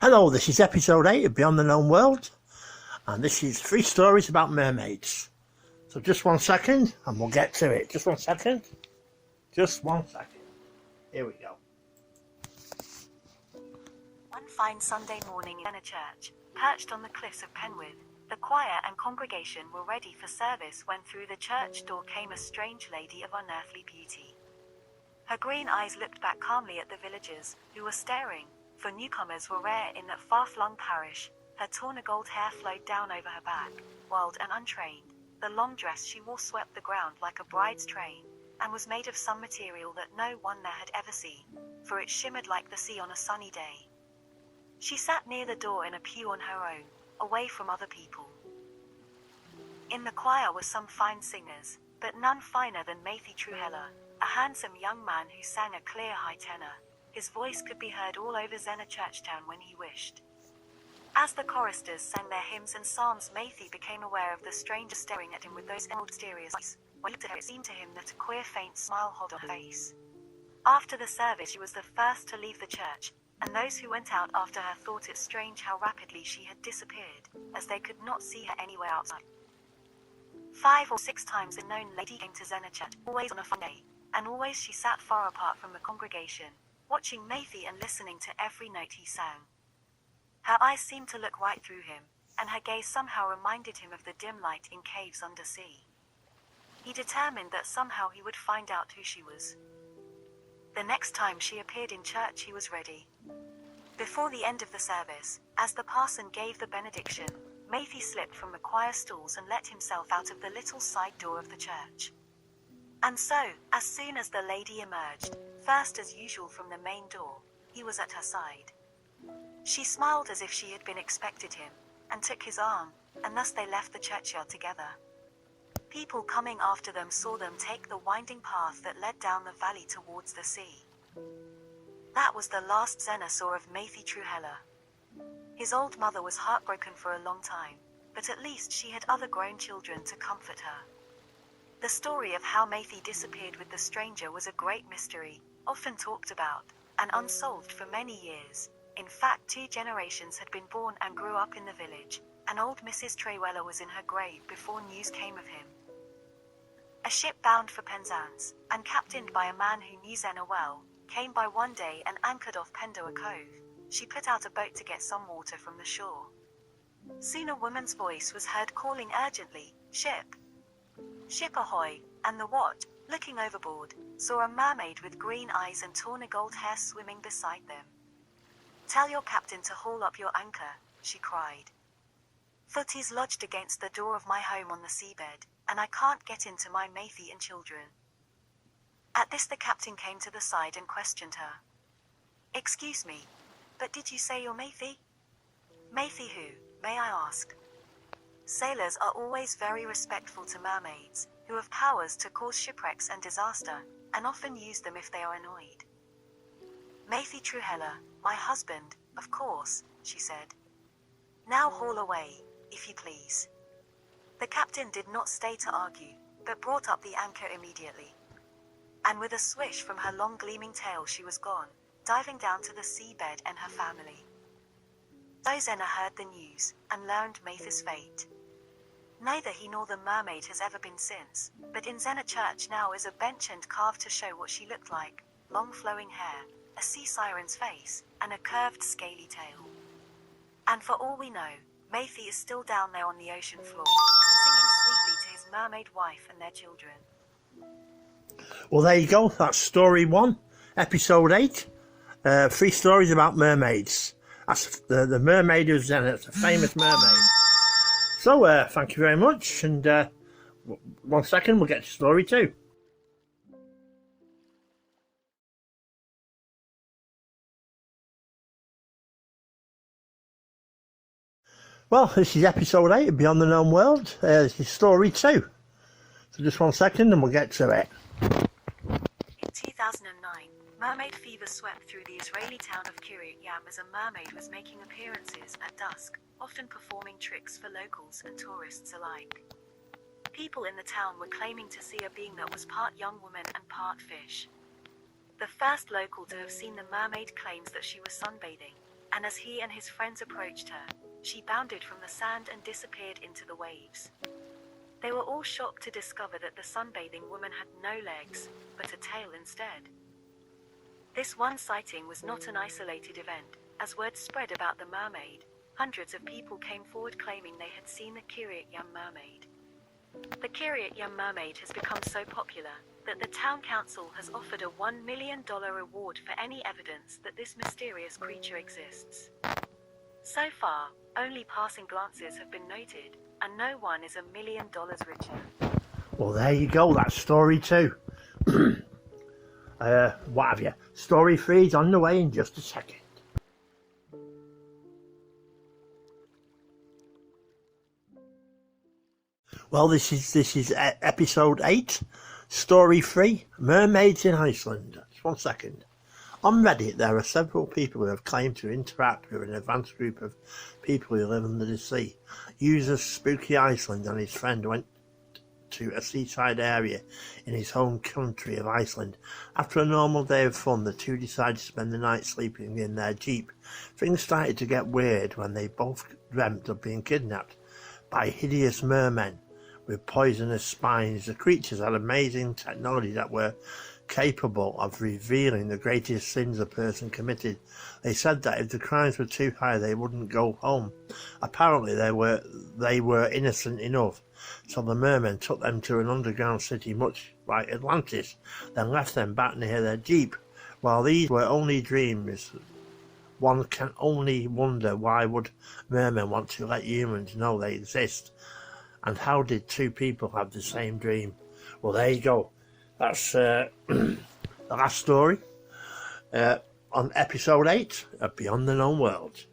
Hello, this is episode 8 of Beyond the Known World, and this is 3 stories about mermaids. So just 1 second, and we'll get to it. Just 1 second. Just 1 second. Here we go. One fine Sunday morning in a church, perched on the cliffs of Penwith, the choir and congregation were ready for service when through the church door came a strange lady of unearthly beauty. Her green eyes looked back calmly at the villagers, who were staring, for newcomers were rare in that far-flung parish. Her tawny gold hair flowed down over her back, wild and untrained. The long dress she wore swept the ground like a bride's train, and was made of some material that no one there had ever seen, for it shimmered like the sea on a sunny day. She sat near the door in a pew on her own, away from other people. In the choir were some fine singers, but none finer than Matthew Truheller, a handsome young man who sang a clear high tenor. His voice could be heard all over Zena Churchtown when he wished. As the choristers sang their hymns and psalms, Matthew became aware of the stranger staring at him with those mysterious eyes. When he looked at her, it seemed to him that a queer faint smile held on her face. After the service, she was the first to leave the church, and those who went out after her thought it strange how rapidly she had disappeared, as they could not see her anywhere outside. 5 or 6 times the known lady came to Zena Church, always on a fun day, and always she sat far apart from the congregation, watching Matthew and listening to every note he sang. Her eyes seemed to look right through him, and her gaze somehow reminded him of the dim light in caves under sea. He determined that somehow he would find out who she was. The next time she appeared in church, he was ready. Before the end of the service, as the parson gave the benediction, Matthew slipped from the choir stalls and let himself out of the little side door of the church. And so, as soon as the lady emerged, first as usual from the main door, he was at her side. She smiled as if she had been expected him, and took his arm, and thus they left the churchyard together. People coming after them saw them take the winding path that led down the valley towards the sea. That was the last Zena saw of Matthew Truheller. His old mother was heartbroken for a long time, but at least she had other grown children to comfort her. The story of how Matthew disappeared with the stranger was a great mystery, often talked about, and unsolved for many years. In fact, 2 generations had been born and grew up in the village, and old Mrs. Truheller was in her grave before news came of him. A ship bound for Penzance, and captained by a man who knew Zena well, came by one day and anchored off Pendoa Cove. She put out a boat to get some water from the shore. Soon a woman's voice was heard calling urgently, "Ship! Ship ahoy!" and the watch, looking overboard, saw a mermaid with green eyes and tawny gold hair swimming beside them. "Tell your captain to haul up your anchor," she cried. "Footy's lodged against the door of my home on the seabed, and I can't get into my Matthew and children." At this the captain came to the side and questioned her. "Excuse me, but did you say you're Matthew?" "Matthew who, may I ask?" Sailors are always very respectful to mermaids, who have powers to cause shipwrecks and disaster, and often use them if they are annoyed. "Matthew Truheller, my husband, of course," she said. "Now haul away, if you please." The captain did not stay to argue, but brought up the anchor immediately. And with a swish from her long gleaming tail she was gone, diving down to the seabed and her family. So Zena heard the news, and learned Matthew's fate. Neither he nor the mermaid has ever been since, but in Zena Church now is a bench and carved to show what she looked like: long flowing hair, a sea siren's face, and a curved scaly tail. And for all we know, Matthew is still down there on the ocean floor, singing sweetly to his mermaid wife and their children. Well, there you go. That's story 1, episode 8. 3 stories about mermaids. That's the mermaid of Zena. It's a famous mermaid. So, thank you very much. And 1 second, we'll get to story 2. Well, this is episode 8 of Beyond the Known World. This is story 2. So just 1 second and we'll get to it. In 2009, mermaid fever swept through the Israeli town of Kiryat Yam as a mermaid was making appearances at dusk, often performing tricks for locals and tourists alike. People in the town were claiming to see a being that was part young woman and part fish. The first local to have seen the mermaid claims that she was sunbathing, and as he and his friends approached her, she bounded from the sand and disappeared into the waves. They were all shocked to discover that the sunbathing woman had no legs, but a tail instead. This one sighting was not an isolated event. As word spread about the mermaid, hundreds of people came forward claiming they had seen the Kiryat Yam mermaid. The Kiryat Yam mermaid has become so popular that the town council has offered a $1 million reward for any evidence that this mysterious creature exists. So far, only passing glances have been noted, and no one is $1 million richer. Well, there you go, that's story 2. What have you? Story 3 is on the way in just a second. Well, this is episode 8, story 3, Mermaids in Iceland. Just 1 second. On Reddit, there are several people who have claimed to interact with an advanced group of people who live under the sea. User Spooky Iceland and his friend went to a seaside area in his home country of Iceland. After a normal day of fun, the two decided to spend the night sleeping in their jeep. Things started to get weird when they both dreamt of being kidnapped by hideous mermen with poisonous spines. The creatures had amazing technology that were capable of revealing the greatest sins a person committed. They said that if the crimes were too high, they wouldn't go home. Apparently they were innocent enough, so the mermen took them to an underground city much like Atlantis, then left them back near their jeep. While these were only dreams, one can only wonder why would mermen want to let humans know they exist, and how did two people have the same dream? Well, there you go. That's the last story on episode 8 of Beyond the Known World.